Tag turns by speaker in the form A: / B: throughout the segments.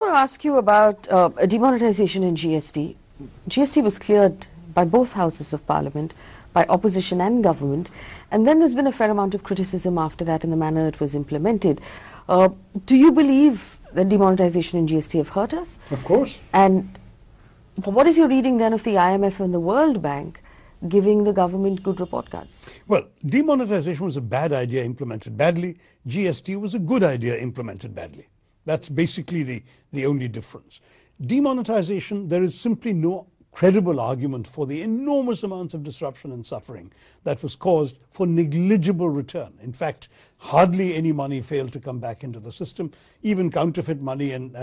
A: want to ask you about demonetisation and GST. GST was cleared by both houses of parliament, by opposition and government, and then there's been a fair amount of criticism after that in the manner it was implemented. Do you believe that demonetisation and GST have hurt us?
B: Of course.
A: And what is your reading then of the IMF and the World Bank giving the government good report cards?
B: Well, demonetisation was a bad idea implemented badly. GST was a good idea implemented badly. That's basically the only difference. Demonetisation, there is simply no credible argument for the enormous amounts of disruption and suffering that was caused for negligible return. In fact, hardly any money failed to come back into the system. Even counterfeit money and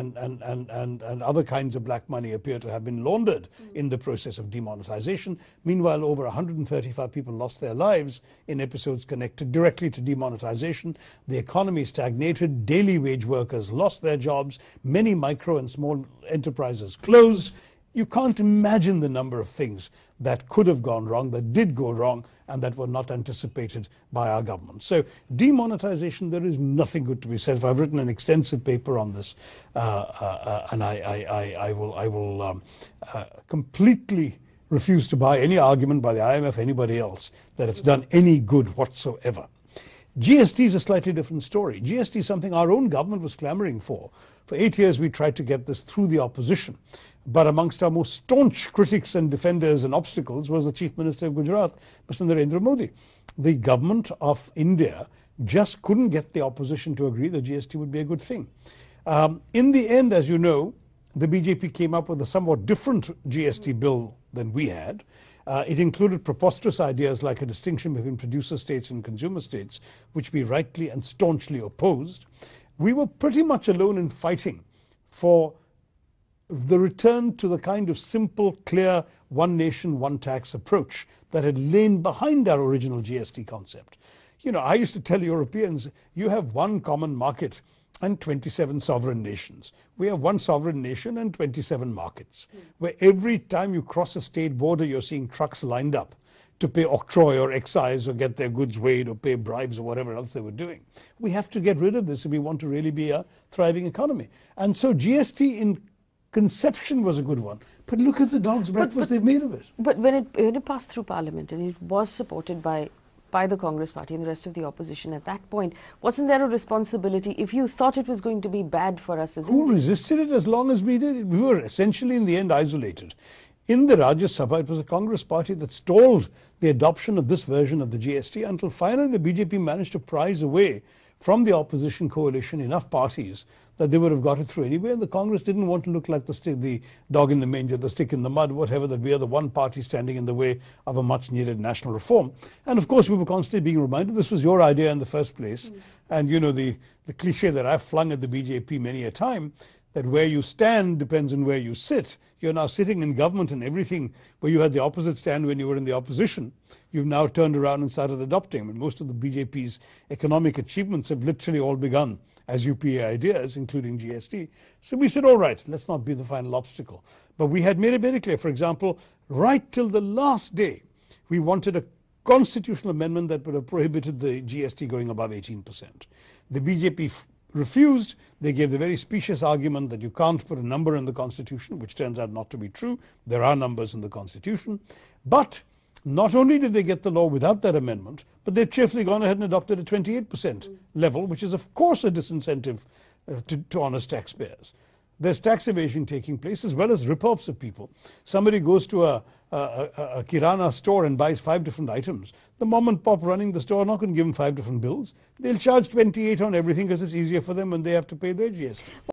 B: other kinds of black money appear to have been laundered in the process of demonetisation. Meanwhile, over 135 people lost their lives in episodes connected directly to demonetisation. The economy stagnated, daily wage workers lost their jobs, many micro and small enterprises closed. You can't imagine the number of things that could have gone wrong, that did go wrong, and that were not anticipated by our government. So demonetisation, there is nothing good to be said. I've written an extensive paper on this, and I will completely refuse to buy any argument by the IMF or anybody else that it's done any good whatsoever. GST is a slightly different story. GST is something our own government was clamoring for. For 8 years, we tried to get this through the opposition. But amongst our most staunch critics and defenders and obstacles was the Chief Minister of Gujarat, Mr. Narendra Modi. The government of India just couldn't get the opposition to agree that GST would be a good thing. In the end, as you know, the BJP came up with a somewhat different GST bill than we had. It included preposterous ideas like a distinction between producer states and consumer states, which we rightly and staunchly opposed. We were pretty much alone in fighting for the return to the kind of simple, clear, one nation, one tax approach that had lain behind our original GST concept. You know, I used to tell Europeans, you have one common market and 27 sovereign nations. We have one sovereign nation and 27 markets, where every time you cross a state border, you're seeing trucks lined up to pay octroi or excise or get their goods weighed or pay bribes or whatever else they were doing. We have to get rid of this if we want to really be a thriving economy. And so GST in conception was a good one. But look at the dog's breakfast they've made of it.
A: But when it passed through Parliament and it was supported by the Congress party and the rest of the opposition at that point, wasn't there a responsibility if you thought it was going to be bad for us as
B: Who resisted it as long as we did? We were essentially in the end isolated. In the Rajya Sabha, it was the Congress party that stalled the adoption of this version of the GST until finally the BJP managed to prize away from the opposition coalition enough parties that they would have got it through anyway, and the Congress didn't want to look like the dog in the manger, the stick in the mud, whatever, that we are the one party standing in the way of a much needed national reform. And of course we were constantly being reminded this was your idea in the first place. And you know, the cliche that I've flung at the BJP many a time, that where you stand depends on where you sit. You're now sitting in government and everything where you had the opposite stand when you were in the opposition, you've now turned around and started adopting. I mean, most of the BJP's economic achievements have literally all begun as UPA ideas, including GST. So we said, all right, let's not be the final obstacle. But we had made it very clear, for example, right till the last day, we wanted a constitutional amendment that would have prohibited the GST going above 18%. The BJP refused. They gave the very specious argument that you can't put a number in the Constitution, which turns out not to be true. There are numbers in the Constitution. But not only did they get the law without that amendment, but they've cheerfully gone ahead and adopted a 28% level, which is of course a disincentive to honest taxpayers. There's tax evasion taking place as well as rip-offs of people. Somebody goes to a Kirana store and buys 5 different items. The mom and pop running the store are not going to give them 5 different bills. They'll charge 28 on everything because it's easier for them when they have to pay their GST.